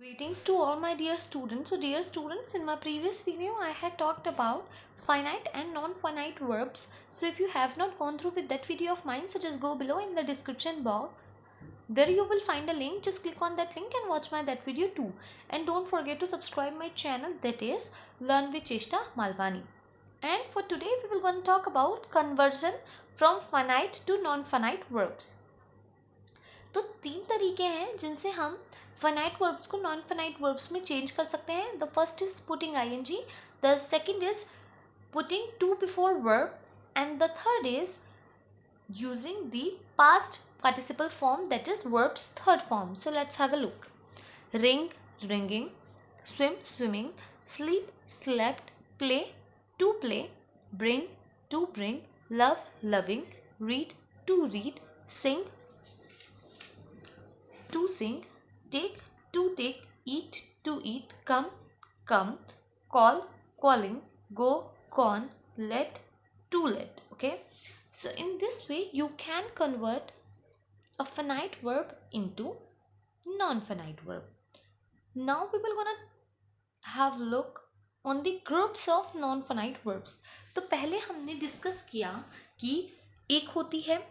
Greetings to all my dear students. So dear students, in my previous video I had talked about finite and non-finite verbs. So if you have not gone through with that video of mine, so just go below in the description box. There you will find a link. Just click on that link and watch that video too. And don't forget to subscribe my channel, that is Learn with Cheshta Malwani. And for today we will going to talk about conversion from finite to non-finite verbs. तो तीन तरीके हैं जिनसे हम finite verbs को non finite verbs में change कर सकते हैं. The first is putting ing, the second is putting to before verb, and the third is using the past participle form, that is verb's third form. So let's have a look. Ring, ringing, swim, swimming, sleep, slept, play, to play, bring, to bring, love, loving, read, to read, sing, to sing, take, to take, eat, to eat, come, come, call, calling, go, gone, let, to let. Okay, so in this way you can convert a finite verb into non-finite verb. Now we will gonna have look on the groups of non-finite verbs. तो पहले हमने discuss किया कि एक होती है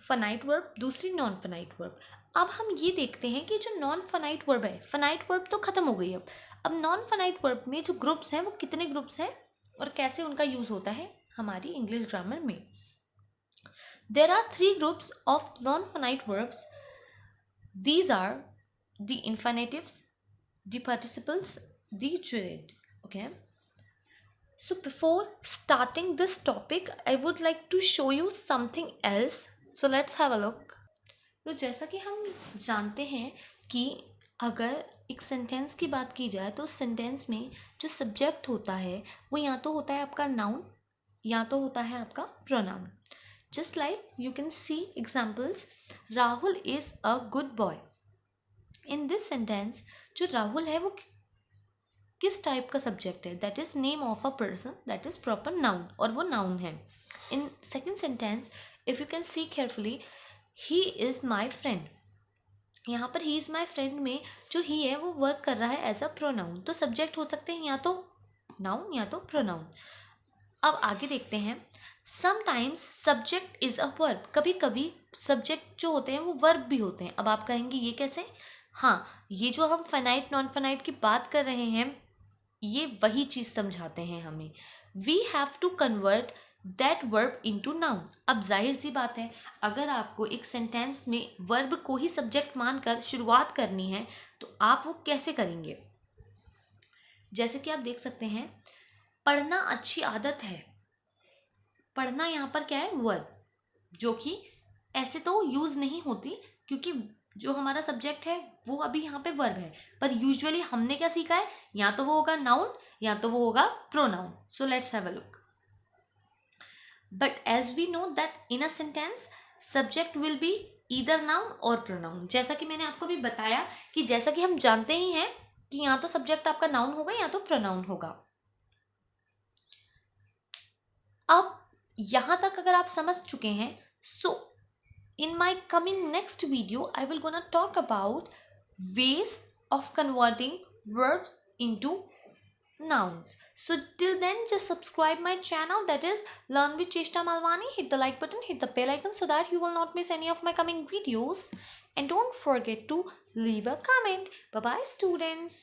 finite verb, दूसरी non-finite verb. अब हम ये देखते हैं कि जो नॉन फाइनाइट वर्ब है, फाइनाइट वर्ब तो खत्म हो गई. अब नॉन फाइनाइट वर्ब में जो ग्रुप्स हैं वो कितने ग्रुप्स हैं और कैसे उनका यूज होता है हमारी इंग्लिश ग्रामर में. There are three groups of non finite verbs. These are the infinitives, the participles, the gerund. Okay, so before starting this topic I would like to show you something else. So let's have a look. तो जैसा कि हम जानते हैं कि अगर एक sentence की बात की जाए तो उस सेंटेंस में जो सब्जेक्ट होता है वो या तो होता है आपका नाउन या तो होता है आपका pronoun. Just like you can see examples. Rahul is a good boy. In this sentence जो राहुल है वो किस टाइप का सब्जेक्ट है? That is name of a person, that is proper noun, और वो नाउन है. In second sentence if you can see carefully, he is my friend. यहाँ पर ही इज़ माई फ्रेंड में जो ही है वो वर्क कर रहा है एज अ प्रोनाउन. तो सब्जेक्ट हो सकते हैं या तो नाउन या तो प्रोनाउन. अब आगे देखते हैं. Sometimes subject is a verb. कभी कभी सब्जेक्ट जो होते हैं वो वर्ब भी होते हैं. अब आप कहेंगे ये कैसे? हाँ, ये जो हम फाइनाइट नॉन फाइनाइट की बात कर रहे हैं ये वही चीज़ समझाते हैं हमें. We have to convert that verb into noun. अब जाहिर सी बात है, अगर आपको एक सेंटेंस में वर्ब को ही सब्जेक्ट मानकर शुरुआत करनी है तो आप वो कैसे करेंगे? जैसे कि आप देख सकते हैं, पढ़ना अच्छी आदत है. पढ़ना यहाँ पर क्या है? वर्ब, जो कि ऐसे तो यूज़ नहीं होती क्योंकि जो हमारा सब्जेक्ट है वो अभी यहाँ पे वर्ब है. पर यूजुअली हमने क्या सीखा है? या तो वो होगा नाउन या तो वो होगा pronoun. So let's have a look. But as we know that in a sentence subject will be either noun और pronoun. जैसा कि मैंने आपको भी बताया कि जैसा कि हम जानते ही हैं कि या तो सब्जेक्ट आपका नाउन होगा या तो प्रोनाउन होगा. अब यहाँ तक अगर आप समझ चुके हैं, so in my coming next video I will gonna talk about ways of converting verbs into nouns. So till then just subscribe my channel, that is Learn with Cheshta Malwani. Hit the like button, hit the bell icon so that you will not miss any of my coming videos, and don't forget to leave a comment. Bye bye students.